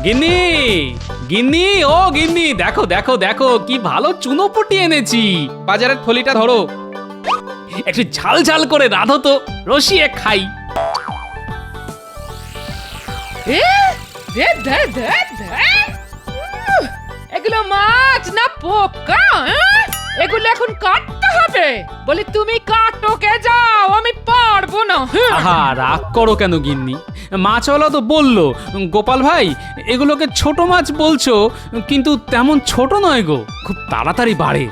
গিন্নি, গিন্নি, ও গিন্নি, দেখো দেখো দেখো কি ভালো চুনোপুটি এনেছি। বাজারের থলিটা ধরো, একটু ঝাল ঝাল করে রাঁধো তো, রসিয়ে খাই। এগুলো মাছ না পোকা? এগুলো এখন কাটতে হবে। বলি তুমি কাটো, কে যাও, আমি পারবো না। আহা, রাগ করো কেন গিন্নি? মাছওয়ালা তো বললো, গোপাল ভাই এগুলোকে ছোট মাছ বলছো, কিন্তু তেমন ছোট নয় গো, খুব তাড়াতাড়ি বাড়ে।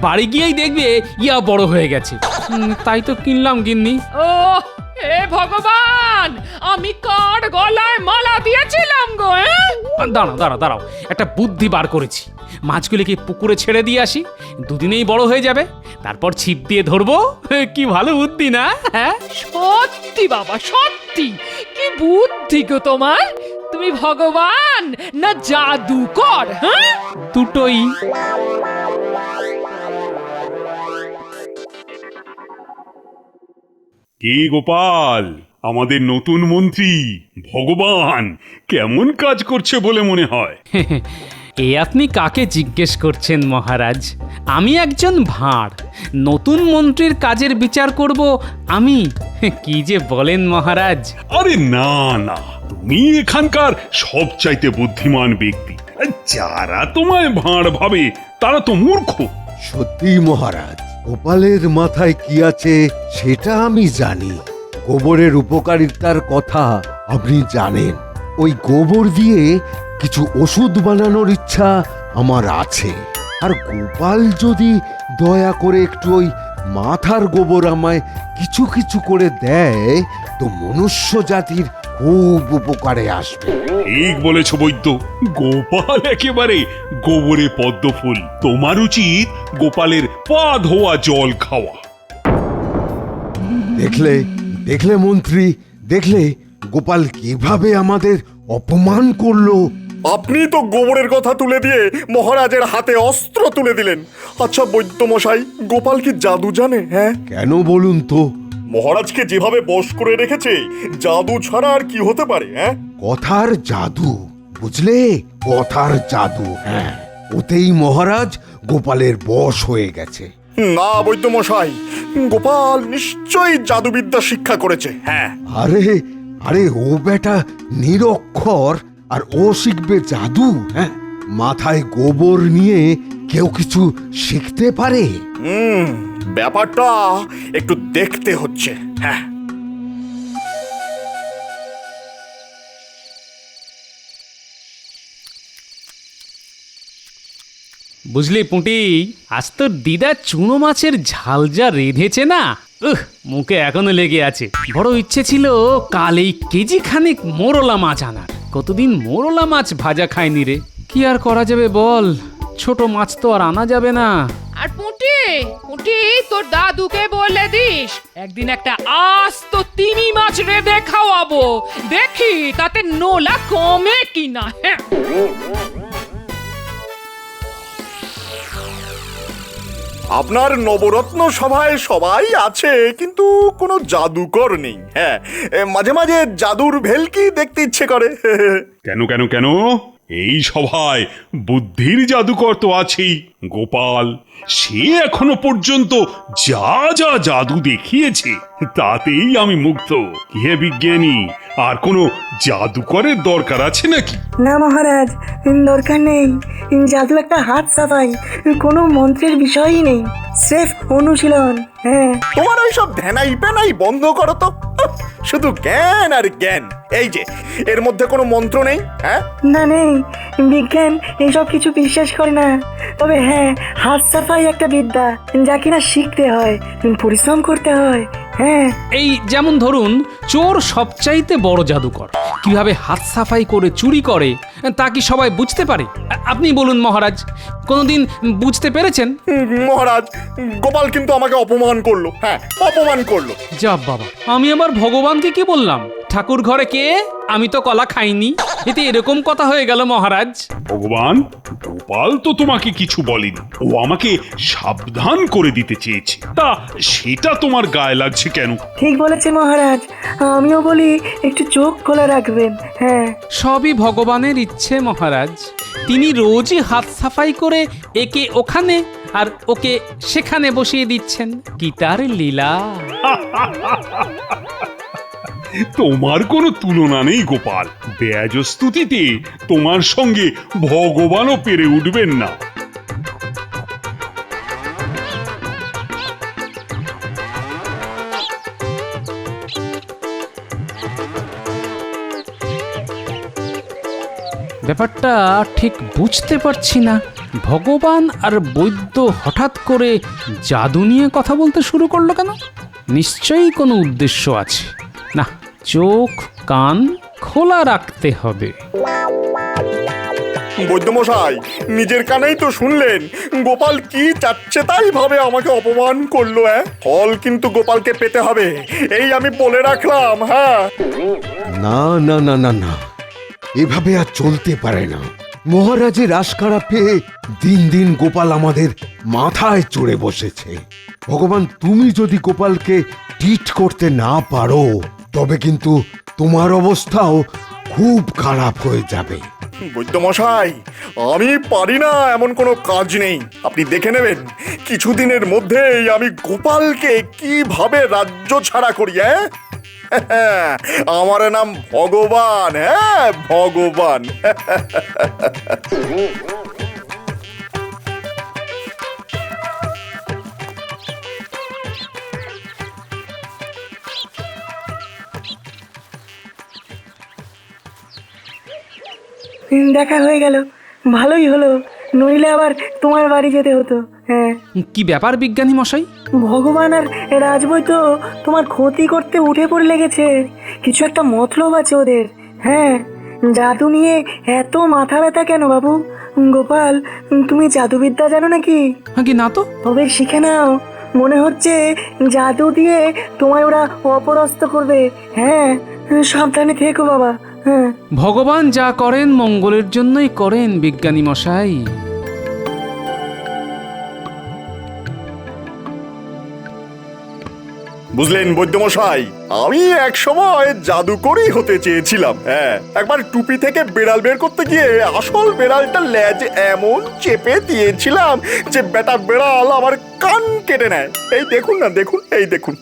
বাড়ি গিয়েই দেখবে ইয়া বড় হয়ে গেছে। তাই তো কিনলাম গিন্নি। ও হে ভগবান, আমি কার গলায় মালা দিয়েছিলাম গো? দাঁড়াও দাঁড়াও দাঁড়াও, একটা বুদ্ধি বার করেছি। মাছগুলিকে পুকুরে ছেড়ে দিয়ে আসি, দুদিনেই বড় হয়ে যাবে, তারপর ছিপ দিয়ে ধরবো। কি ভালো বুদ্ধি না? হ্যাঁ, সত্যি বাবা, সত্যি কি বুদ্ধি গো তোমার। তুমি ভগবান না জাদুকর? হ্যাঁ, দুটোই। কে গোপাল, আমাদের নতুন মন্ত্রী ভগবান কেমন কাজ করছে বলে মনে হয়? এ আপনি কাকে জিজ্ঞেস করছেন মহারাজ? আমি একজন ভাঁড়, নতুন মন্ত্রীর কাজের বিচার করব আমি? কি যে বলেন মহারাজ! আরে না না, তুমি এখানকার সবচাইতে বুদ্ধিমান ব্যক্তি। যারা তোমায় ভাঁড় ভাবে তারা তো মূর্খ। সত্যি মহারাজ, গোপালের মাথায় কি আছে সেটা আমি জানি। গোবরের উপকারিতার কথা আপনি জানেন। ওই গোবর দিয়ে কিছু ওষুধ বানানোর ইচ্ছা আমার আছে। আর গোপাল যদি দয়া করে একটু ওই মাথার গোবর আমায় কিছু কিছু করে দেয়, তো মনুষ্য জাতির খুব উপকারে আসবে। ঠিক বলেছ বৈদ্য, গোপাল একেবারে গোবরে পদ্ম ফুল। তোমার উচিত গোপালের পা ধোয়া জল খাওয়া। দেখলে দেখলে মন্ত্রী, দেখলে গোপাল কিভাবে আমাদের অপমান করলো। আপনি তো গোবরের কথা তুলে দিয়ে মহারাজের হাতে অস্ত্র তুলে দিলেন। আচ্ছা বৈদ্য মশাই, গোপাল কি জাদু জানে? হ্যাঁ, কেন বলুন তো? মহারাজকে যেভাবে বশ করে রেখেছে, জাদু ছাড়া আর কি হতে পারে? হ্যাঁ, কথার জাদু, বুঝলে? কথার জাদু। হ্যাঁ, ওতেই মহারাজ গোপালের বশ হয়ে গেছে। না বৈদ্য মশাই, গোপাল নিশ্চয়ই জাদুবিদ্যা শিক্ষা করেছে। হ্যাঁ, আরে আরে, ও বেটা নিরক্ষর, আর ও শিখবে জাদু? হ্যাঁ, মাথায় গোবর নিয়ে কেউ কিছু শিখতে পারে? ব্যাপারটা একটু দেখতে হচ্ছে। হ্যাঁ, বুঝলি পুঁটি, আজ তোর দিদা চুনো মাছের ঝাল যা রেঁধেছে না, মুখে এখনো লেগে আছে। বড় ইচ্ছে ছিল কাল এই কেজি খানেক মোরলা মাছ আনার। কতদিন মোরলা মাছ ভাজা খায়নি রে। কি আর করা যাবে বল, ছোট মাছ তো আর আনা যাবে না। আর পুঁটি, পুঁটি তোর দাদুকে বলে দিস একদিন একটা আস্ত তিমি মাছ রেঁধে খাওয়াবো, দেখি তাতে নোলা কমে কিনা। হ্যাঁ, আপনার নবরত্ন সভায় সবাই আছে, কিন্তু কোনো জাদুকর নেই। হ্যাঁ, মাঝে মাঝে জাদুর ভেলকি দেখতে ইচ্ছে করে। কেন কেন কেন, এই সভায় বুদ্ধির জাদুকর তো আছেই। গোপাল, সে এখনো পর্যন্ত যা যা জাদু দেখিয়েছে তাতেই আমি মুগ্ধ। কি হে বিজ্ঞানী, আর কোনো জাদুকরের দরকার আছে নাকি? না মহারাজ, দরকার নেই। জাদু একটা হাত সাফাই, কোনো মন্ত্রের বিষয়ই নেই, স্রেফ অনুশীলন। হ্যাঁ, তোমার ওই সব ধ্যানাই প্যানাই বন্ধ করো তো। শুধু জ্ঞান আর জ্ঞান। এই যে, এর মধ্যে কোনো মন্ত্র নেই। হ্যাঁ, না নেই, বিজ্ঞান এসব কিছু বিশ্বাস করে না। তবে হ্যাঁ, হাত সাফাই একটা বিদ্যা, যা কিনা শিখতে হয়, পরিশ্রম করতে হয়। হ্যাঁ, এই যেমন ধরুন, চোর সবচাইতে বড় জাদুকর, কিভাবে হাত সাফাই করে চুরি করে তা কি সবাই বুঝতে পারে? আপনি বলুন মহারাজ, কোনোদিন বুঝতে পেরেছেন? মহারাজ, গোপাল কিন্তু আমাকে অপমান করলো। হ্যাঁ, অপমান করলো। যা বাবা, আমি আবার ভগবানকে কি বললাম? ঠাকুর ঘরে কে? আমি তো কলা খাইনি। এতে এরকম কথা হয়ে গেল মহারাজ। ভগবান, গোপাল তো তোমাকে কিছু বলেনি, ও আমাকে সাবধান করে দিতে চেয়েছে, তা সেটা তোমার গায়ে লাগছে কেন? ঠিক বলেছে মহারাজ, আমিও বলি একটু চোখ খোলা রাখবেন। হ্যাঁ, সবই ভগবানের ইচ্ছে মহারাজ। তিনি রোজই হাত সাফাই করে একে ওখানে আর ওকে সেখানে বসিয়ে দিচ্ছেন। কি তার লীলা! তোমার কোনো তুলনা নেই গোপাল। বেয়াজস্তুতিতে তোমার সঙ্গে ভগবানও পেরে উঠবেন না। ব্যাপারটা ঠিক বুঝতে পারছি না। ভগবান আর বৈদ্য হঠাৎ করে জাদু নিয়ে কথা বলতে শুরু করলো কেন? নিশ্চয়ই কোনো উদ্দেশ্য আছে। না, চোখ কান খোলা রাখতে হবে। বৈদ্যমশাই, নিজের কানেই তো শুনলেন গোপাল কি চাচ্ছে তাই ভাবে আমাকে অপমান করলো। ফল কিন্তু গোপালকে পেতে হবে, এই আমি বলে রাখলাম। হ্যাঁ, না না না না না, এভাবে আর চলতে পারে না। মহারাজের আশকারা পেয়ে দিন দিন গোপাল আমাদের মাথায় চড়ে বসেছে। ভগবান, তুমি যদি গোপালকে ট্রিট করতে না পারো তবে কিন্তু তোমার অবস্থাও খুব খারাপ হয়ে যাবে। বৈদ্যমশাই, আমি পারি না এমন কোনো কাজ নেই। আপনি দেখে নেবেন কিছুদিনের মধ্যেই আমি গোপালকে কিভাবে রাজ্য ছাড়া করি। আমার নাম ভগবান। হ্যাঁ, ভগবান। দেখা হয়ে গেল, ভালোই হলো, নইলে আবার তোমার বাড়ি যেতে হতো। হ্যাঁ, কি ব্যাপার বিজ্ঞানী মশাই? ভগবান আর রাজবৈ তো তোমার ক্ষতি করতে উঠে পড়ে লেগেছে। কিছু একটা মতলব আছে ওদের। হ্যাঁ, জাদু নিয়ে এত মাথা ব্যথা কেন বাবু? গোপাল, তুমি জাদুবিদ্যা জানো নাকি? কি না তো। তবে শিখে নাও, মনে হচ্ছে জাদু দিয়ে তোমায় ওরা অপদস্থ করবে। হ্যাঁ, সাবধানে থেকো বাবা। হ্যাঁ, ভগবান যা করেন মঙ্গলের জন্যই করেন বিজ্ঞানী মশাই। বুঝলেন বৈদ্যমশাই, আমি এক সময় জাদুকরই হতে চেয়েছিলাম। হ্যাঁ, একবার টুপি থেকে বেড়াল বের করতে গিয়ে আসল বেড়ালটা লেজ এমন চেপে দিয়েছিলাম যে বেটা বেড়াল আমার কান কেটে নেয়। এই দেখুন না, দেখুন, এই দেখুন।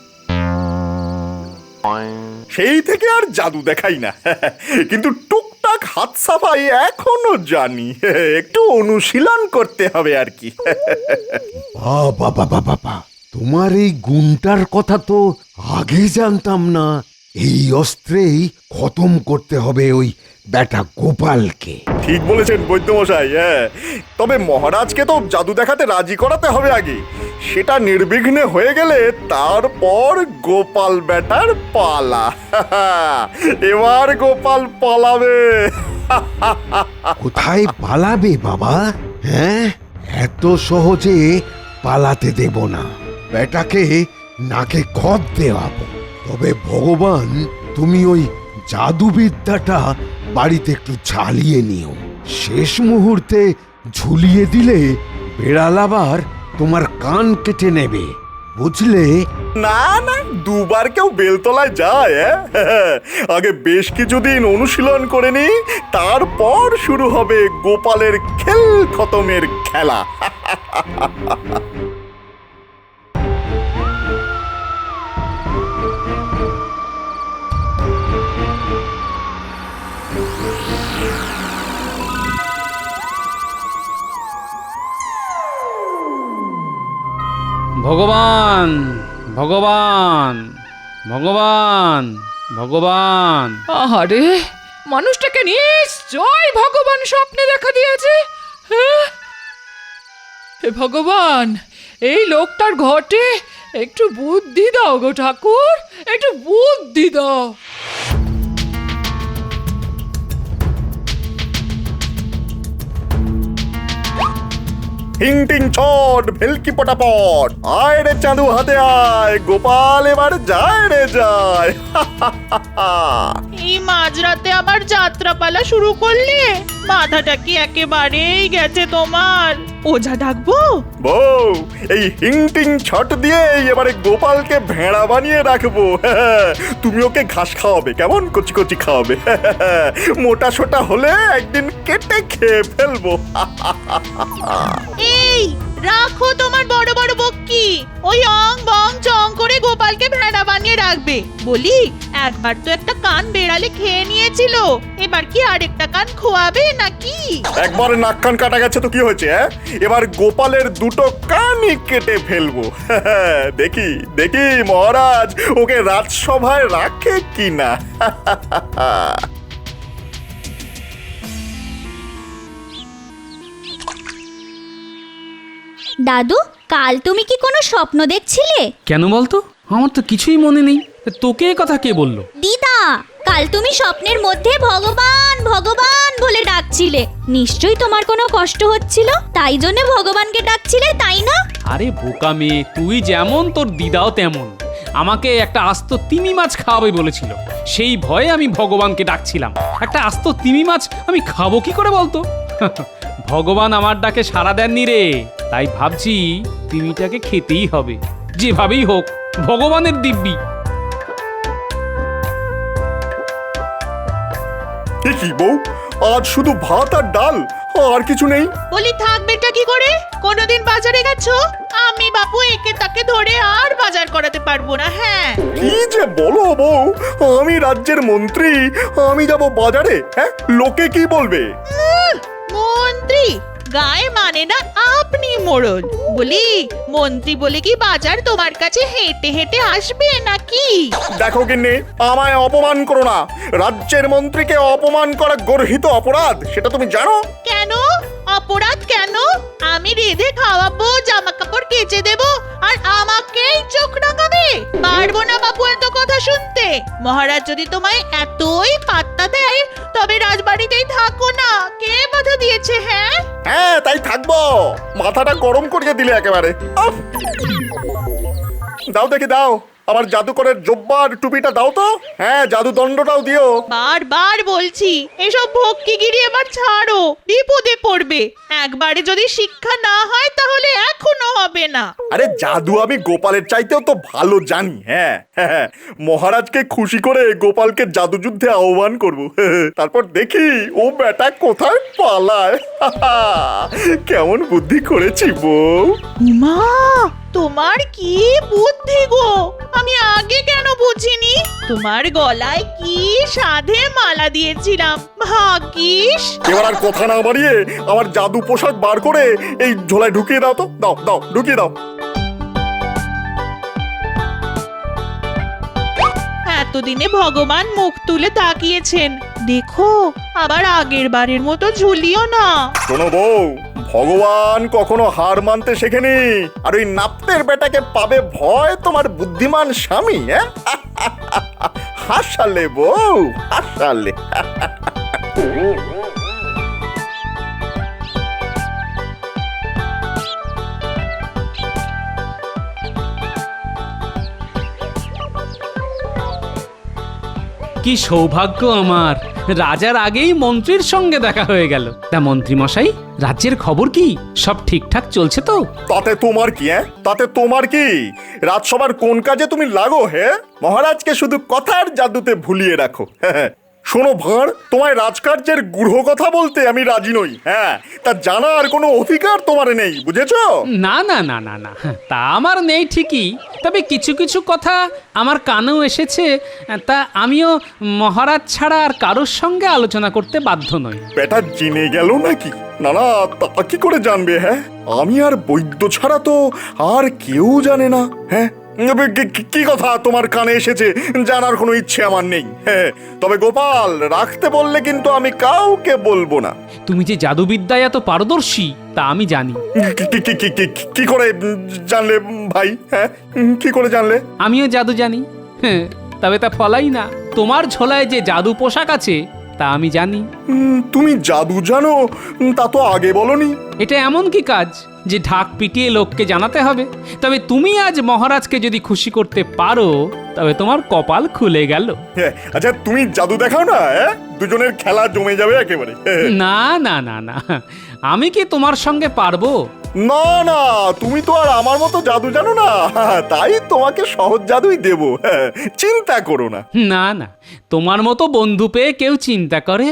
সেই থেকে আর জাদু দেখাই না, কিন্তু টুকটাক হাত সাফাই এখনো জানি। একটু অনুশীলন করতে হবে আর কি। বাবা বাবা বাবা, তোমার এই গুণটার কথা তো আগে জানতাম না। এই অস্ত্রেই খতম করতে হবে ওই বেটা গোপালকে। ঠিক বলেছেন বৈদ্যমশাই। হ্যাঁ, তবে মহারাজকে তো জাদু দেখাতে রাজি করাতে হবে আগে। সেটা নির্বিঘ্নে হয়ে গেলে তারপর গোপাল বেটার পালা। এবার গোপাল পালাবে। কোথায় পালাবে বাবা? হ্যাঁ, এত সহজে পালাতে দেব না। বেটাকে নাকে খত দেওয়াবো। তবে ভগবান, তুমি ওই জাদুবিদ্যাটা বাড়িতে একটু ঝালিয়ে নিও। শেষ মুহূর্তে ঝুলিয়ে দিলে বেড়াল আবার তোমার কান কেটে নেবে, বুঝলে? না না, দুবার কেউ বেলতলায় যায়? আগে বেশ কিছুদিন অনুশীলন করে নি, তারপর শুরু হবে গোপালের খেল খতমের খেলা। ভগবান ভগবান ভগবান ভগবান। আহারে, মানুষটাকে নিশ্চয় ভগবান স্বপ্নে দেখা দিয়েছে। হ্যাঁ? হে ভগবান, এই লোকটার ঘটে একটু বুদ্ধি দাও গো ঠাকুর, একটু বুদ্ধি দাও। হিং টিং ছট ভেলকি পটাপট, আয় রে চাঁদু হাতে আয়, গোপাল এবার যায় রে যায়। এই মাঝরাতে আবার যাত্রাপালা শুরু করলে? মাথাটা কি একেবারেই গেছে তোমার? ওঝা ডাকবো? বউ, এই হিং টিং ছট দিয়ে এবারে গোপালকে ভেড়া বানিয়ে রাখবো। তুমি ওকে ঘাস খাওয়াবে, কেমন কচি কচি খাওয়াবে। মোটা সোটা হলে একদিন কেটে খেয়ে ফেলবো। এই রাখো তোমার বড় বড় বক্কি, ওই অং বং চং করে গোপালকে ভেড়া বানিয়ে রাখবে। বলি, একবার তো একটা কান বেড়ালে খেয়ে নিয়েছিল, এবার কি আরেকটা কান খোয়াবে নাকি? একবার নাক কান কাটা গেছে তো কি হয়েছে? এবার গোপালের দুটো কানই কেটে ফেলবো। দেখি দেখি মহারাজ ওকে রাজসভায় রাখে কিনা। দাদু, কাল তুমি কি কোনো স্বপ্ন দেখছিলে? কেন বলতো? আমার তো কিছুই মনে নেই। তোকে এ কথা কে বললো? দিদা, কাল তুমি স্বপ্নের মধ্যে ভগবান ভগবান বলে ডাকছিলে। নিশ্চয়ই তোমার কোনো কষ্ট হচ্ছিল, তাই জন্য ভগবানকে ডাকছিলে, তাই না? আরে বোকা মেয়ে, তুই যেমন তোর দিদাও তেমন। আমাকে একটা আস্ত তিমি মাছ খাওয়াবে বলেছিল, সেই ভয়ে আমি ভগবানকে ডাকছিলাম। একটা আস্ত তিমি মাছ আমি খাবো কি করে বলতো? ভগবান আমার ডাকে সাড়া দেননি রে, তাই ভাবছি তিমিটাকে খেতেই হবে, যেভাবেই হোক। ভগবানের দিব্যি। কি বউ, আজ শুধু ভাত আর ডাল, আর কিছু নেই? বলি থাকবেটা কি করে? কোনোদিন বাজারে গেছো? আমি বাপু একে তাকে ধরে আর বাজার করাতে পারবো না। হ্যাঁ, কি যে বলো বউ, আমি রাজ্যের মন্ত্রী, আমি যাব বাজারে? হ্যাঁ, লোকে কি বলবে? মন্ত্রী গায়ে মানে না, আপনি মোড়ল। বলি, মন্ত্রী বলে কি বাজার তোমার কাছে হেঁটে হেঁটে আসবে নাকি? দেখো কিন্নি, আমায় অপমান করো না। রাজ্যের মন্ত্রীকে অপমান করা গর্হিত অপরাধ, সেটা তুমি জানো? কেন অপরাধ? কেন? আমি রেঁধে খাওয়াবো, জামা কাপড় কেচে দেবো, আর আমাকেই চোখ রাঙাবে? পারবো না বাপু এত কথা শুনতে। মহারাজ যদি তোমায় এতই পাত্তা দেয়, তবে রাজবাড়িতেই থাকো না। কে বাধা দিয়েছে? হ্যাঁ হ্যাঁ, তাই থাকবো। মাথাটা গরম করিয়ে দিলে একেবারে। আফ! দাও দেখি, দাও আমার জাদুকরের জব্বার টুপিটা দাও তো। হ্যাঁ, জাদু দণ্ডটাও দিও। বারবার বলছি, এসব ভক্তিগিরি এবার ছাড়ো, বিপদে পড়বে। একবারে যদি শিক্ষা না হয় তাহলে এখনো হবে না। আরে জাদু আমি গোপালের চাইতেও তো ভালো জানি। হ্যাঁ হ্যাঁ, মহারাজকে খুশি করে গোপালকে জাদু যুদ্ধে আহ্বান করব। তারপর দেখি ও বেটা কোথায় পালায়। কেমন বুদ্ধি করেছি বউ। মা, তোমার কি বুদ্ধি গো! আমি আগে কেন বুঝিনি? তোমার গলায় কি সাধে মালা দিয়েছিলাম, ভাগ্যিস। এবার আর কথা না বাড়িয়ে আমার জাদু পোশাক বার করে এই ঝোলায় ঢুকিয়ে দাও তো। দাও দাও, ঢুকিয়ে দাও। এতদিনে ভগবান মুখ তুলে তাকিয়েছেন, দেখো আবার আগের বারের মতো ঝুলিও না। শোনো বউ, ভগবান কখনো হার মানতে শেখেনি। আর ওই নাপ্তের বেটাকে পাবে ভয় তোমার বুদ্ধিমান স্বামী। হ্যাঁ, হাসালে বউ, হাসালে। কি সৌভাগ্য আমার, রাজার আগেই মন্ত্রীর সঙ্গে দেখা হয়ে গেল। তা মন্ত্রী মশাই, রাজ্যের খবর কি? সব ঠিকঠাক চলছে তো? তাতে তোমার কি? হ্যাঁ, তাতে তোমার কি? রাজসভার কোন কাজে তুমি লাগো? হে, মহারাজকে শুধু কথার জাদুতে ভুলিয়ে রাখো। শোনো ভাঁড়, তোমায় রাজকার্যের গূঢ় কথা বলতে আমি রাজি নই। হ্যাঁ, তা জানার কোনো অধিকার তোমার নেই, বুঝেছো? না না না না না, তা আমার নেই ঠিকই, তবে কিছু কিছু কথা আমার কানেও এসেছে, তা আমিও মহারাজ ছাড়া আর কারোর সঙ্গে আলোচনা করতে বাধ্য নই। বেটা জেনে গেল নাকি? না না, তা কি করে জানবে? হ্যাঁ, আমি আর বৈদ্য ছাড়া তো আর কেউ জানে না। হ্যাঁ, কি কথা তোমার কানে এসেছে জানার কোনো ইচ্ছে আমার নেই। হ্যাঁ, তবে গোপাল রাখতে বললে কিন্তু আমি কাউকে বলবো না। তুমি যে জাদুবিদ্যায় এত পারদর্শী তা আমি জানি। কি করে জানলে ভাই? হ্যাঁ, কি করে জানলে? আমিও জাদু জানি। হ্যাঁ, তবে তা ফলাই না। তোমার ঝোলায় যে জাদু পোশাক আছে তা আমি জানি। তুমি জাদু জানো, তা তো আগে বলনি। এটা এমন কি কাজ যে ঢাক পিটিয়ে লোককে জানাতে হবে। তবে তুমি আজ মহারাজকে যদি খুশি করতে পারো তবে তোমার কপাল খুলে গেল। হ্যাঁ, আচ্ছা তুমি জাদু দেখাও না, দুজনের খেলা জমে যাবে একেবারে। না না না না, আমি কি তোমার সঙ্গে পারবো? না না, তুমি তো আর আমার মতো জাদু জানো না, তাই তোমাকে সহজ জাদুই দেব, চিন্তা করো না। না না, তোমার মতো বন্ধু পেয়ে কেউ চিন্তা করে?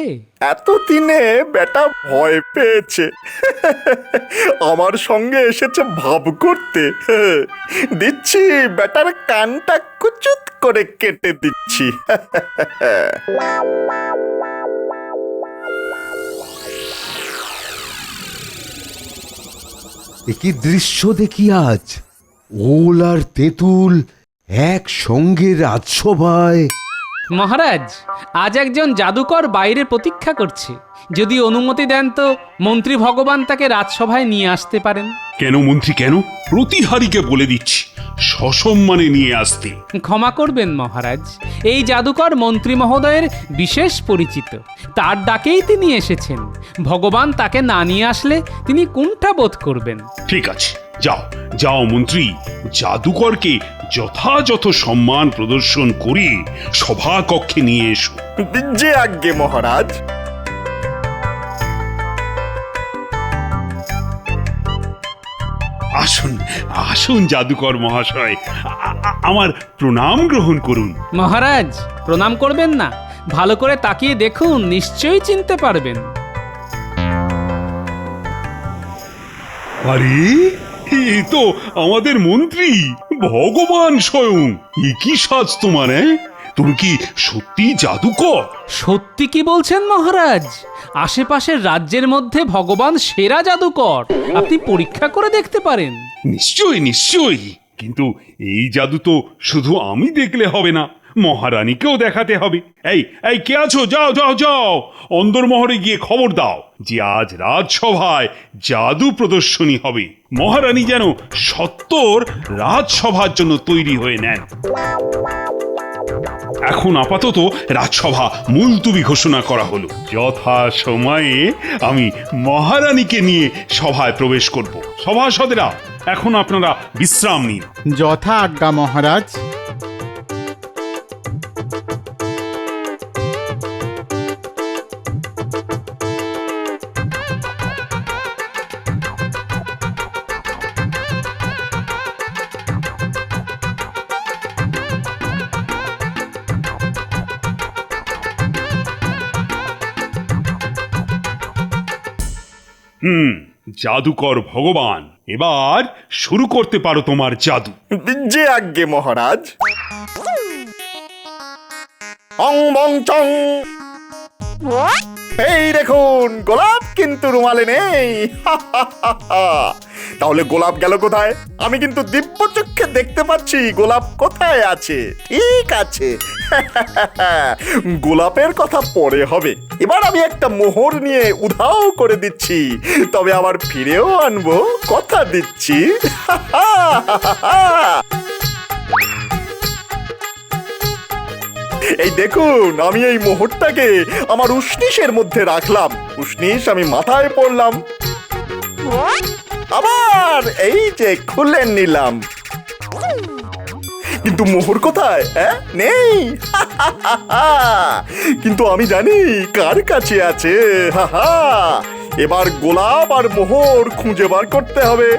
এতদিনে বেটা ভয় পেয়েছে, আমার সঙ্গে এসেছে ভাব করতে। দিচ্ছি, বেটার কানটা কুচুত করে কেটে দিচ্ছি। একই দৃশ্য দেখি আজ, ওল আর তেঁতুল একসঙ্গে রাজসভায়। মহারাজ, আজ একজন জাদুকর বাইরে প্রতীক্ষা করছে। যদি অনুমতি দেন তো মন্ত্রী ভগবান তাকে রাজসভায় নিয়ে আসতে পারেন। কেন মন্ত্রী, কেন? প্রতিহারীকে বলে দিচ্ছি সসম্মানে নিয়ে আসতে। ক্ষমা করবেন মহারাজ, এই জাদুকর মন্ত্রী মহোদয়ের বিশেষ পরিচিত, তার ডাকেই তিনি এসেছেন। ভগবান তাকে না নিয়ে আসলে তিনি কুণ্ঠা বোধ করবেন। ঠিক আছে, যাও যাও মন্ত্রী, জাদুকরকে যথাযথ সম্মান প্রদর্শন করে সভা কক্ষে নিয়ে এসো। যে আজ্ঞে মহারাজ। আসুন আসুন জাদুকর মহাশয়, আমার প্রণাম গ্রহণ করুন। মহারাজ, প্রণাম করবেন না, ভালো করে তাকিয়ে দেখুন, নিশ্চয়ই চিনতে পারবেন। আরে, এ তো আমাদের মন্ত্রী ভগবান স্বয়ং। এ কি সাজ তোমার? তুমি কি সত্যি জাদুকর? সত্যি কি বলছেন মহারাজ? আশেপাশের রাজ্যের মধ্যে ভগবান সেরা জাদুকর, আপনি পরীক্ষা করে দেখতে পারেন। নিশ্চয়ই নিশ্চয়ই, কিন্তু এই জাদু তো শুধু আমি দেখলে হবে না, মহারানীকেও দেখাতে হবে। এই এই কে আছো, যাও যাও যাও, অন্দরমহলে গিয়ে খবর দাও যে আজ রাজসভায় জাদু প্রদর্শনী হবে। মহারানী যেন সত্তর রাজসভার জন্য তৈরি হয়ে নেন। এখন আপাতত রাজসভা মুলতুবি ঘোষণা করা হলো। যথা সময়ে আমি মহারানীকে নিয়ে সভায় প্রবেশ করব। সভাসদেরা, এখন আপনারা বিশ্রাম নিন। যথা আজ্ঞা মহারাজ। জাদুকর ভগবান, এবার শুরু করতে পারো তোমার জাদু। যে আজ্ঞে মহারাজ। অং বং চং। এই দেখুন, গোলাপ কিন্তু রুমালে নেই। তাহলে গোলাপ গেল কোথায়? আমি কিন্তু দিব্য চক্ষে দেখতে পাচ্ছি গোলাপ কোথায় আছে। ঠিক আছে, গোলাপের কথা পরে হবে। এবার আমি একটা মোহর নিয়ে উধাও করে দিচ্ছি, তবে আবার ফিরেও আনবো, কথা দিচ্ছি। এই দেখুন, আমি এই মোহরটাকে আমার উষ্ণিসের মধ্যে রাখলাম। উষ্ণিস আমি মাথায় পড়লাম, আবার এই যে খুলে নিলাম। কিন্তু মোহর কোথায়? নেই। কিন্তু আমি জানি কার কাছে আছে। এবার গোলাপ আর মোহর খুঁজে বার করতে হবে।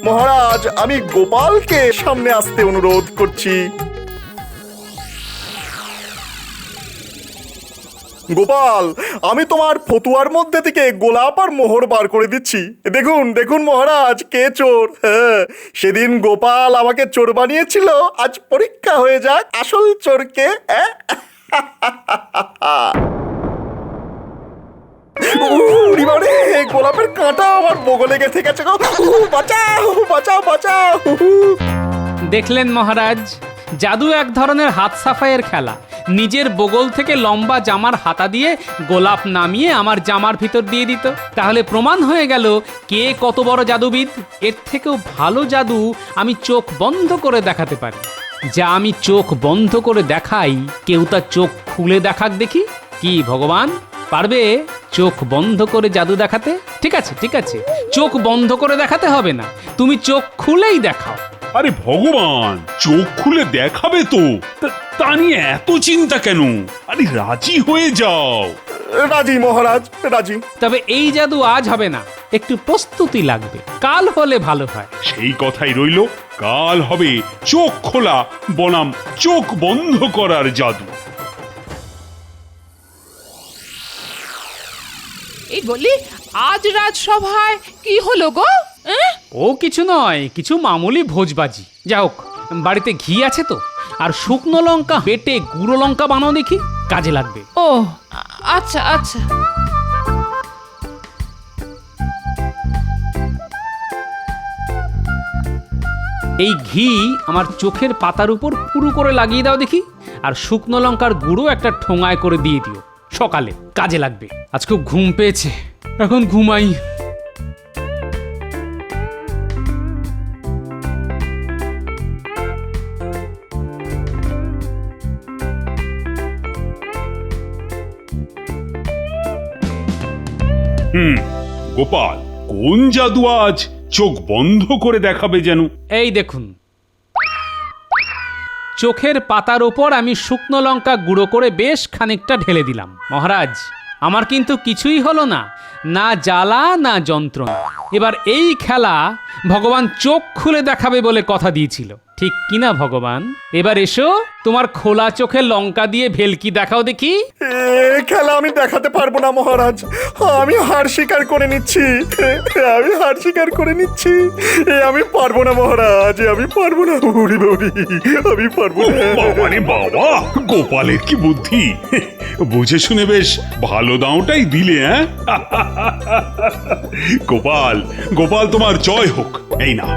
মহারাজ, আমি গোপালকে সামনে আসতে অনুরোধ করছি। গোপাল, আমি তোমার ফতুয়ার মধ্যে থেকে গোলাপ আর মোহর বার করে দিচ্ছি। দেখুন দেখুন মহারাজ, কে চোর। সেদিন গোপাল আমাকে চোর বানিয়েছিল, আজ পরীক্ষা হয়ে যাক আসল চোরকে। গোলাপের কাঁটা আমার বগলে গেঁথে গেছে গো। বাঁচাও বাঁচাও বাঁচাও। দেখলেন মহারাজ, জাদু এক ধরনের হাত সাফাইয়ের খেলা। নিজের বগল থেকে লম্বা জামার হাতা দিয়ে গোলাপ নামিয়ে আমার জামার ভিতর দিয়ে দিত। তাহলে প্রমাণ হয়ে গেল কে কত বড় জাদুবিদ। এর থেকেও ভালো জাদু আমি চোখ বন্ধ করে দেখাতে পারি। যা আমি চোখ বন্ধ করে দেখাই, কেউ তার চোখ খুলে দেখাক দেখি। কি ভগবান, পারবে? চোখ বন্ধ করে জাদু দেখাতে? ঠিক আছে ঠিক আছে, চোখ বন্ধ করে দেখাতে হবে না, তুমি চোখ খুলেই দেখাও। আরে ভগবান, চোখ খুলে দেখাবে তো, তা নিয়ে এত চিন্তা কেন? আরে রাজি হয়ে যাও। রাজি মহারাজ, রাজি। তবে এই জাদু আজ হবে না, একটু প্রস্তুতি লাগবে, কাল হলে ভালো হয়। সেই কথাই রইল, কাল হবে চোখ খোলা বনাম চোখ বন্ধ করার জাদু। এই বলি, আজ রাজসভায় কি হলো গো? ও কিছু নয়, কিছু মামুলি ভোজবাজি। যা হোক, বাড়িতে ঘি আছে তো, আর শুকনো লঙ্কা বেটে গুঁড়ো লঙ্কা বানাও দেখি, কাজে লাগবে। ও আচ্ছা আচ্ছা। এই ঘি আমার চোখের পাতার উপর পুরু করে লাগিয়ে দাও দেখি, আর শুকনো লঙ্কার গুঁড়ো একটা ঠোঙায় করে দিয়ে দিও, সকালে কাজে লাগবে। আজ খুব ঘুম পেয়েছে, এখন ঘুমাই। গোপাল, কোন জাদু আজ চোখ বন্ধ করে দেখাবে যেন? এই দেখুন, চোখের পাতার ওপর আমি শুকনো লঙ্কা গুঁড়ো করে বেশ খানিকটা ঢেলে দিলাম। মহারাজ, আমার কিন্তু কিছুই হলো না, না জ্বালা না যন্ত্রণা। এবার এই খেলা ভগবান চোখ খুলে দেখাবে বলে কথা দিয়েছিল, ঠিক কিনা ভগবান? এবার এসো, তোমার খোলা চোখে লঙ্কা দিয়ে ভেলকি দেখাও দেখি। এ খেলা আমি দেখাতে পারবো না মহারাজ, আমি হার স্বীকার করে নিচ্ছি, আমি হার স্বীকার করে নিচ্ছি। আমি পারবো না মহারাজ, আমি পারবো না। উড়ি বৌরি, আমি পারবো না। বাবারে বাবা, গোপালের কি বুদ্ধি! বুঝে শুনে বেশ ভালো দাওটাই দিলে। গোপাল, গোপাল তোমার জয় হোক। এই না,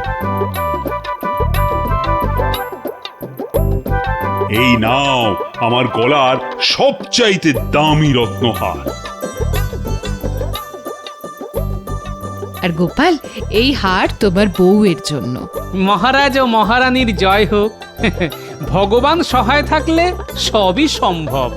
এই নাও আমার গলার সবচাইতে দামি রত্নহার। আর গোপাল, এই হার তোমার বউয়ের জন্য। মহারাজ ও মহারানীর জয় হোক। ভগবান সহায় থাকলে সবই সম্ভব।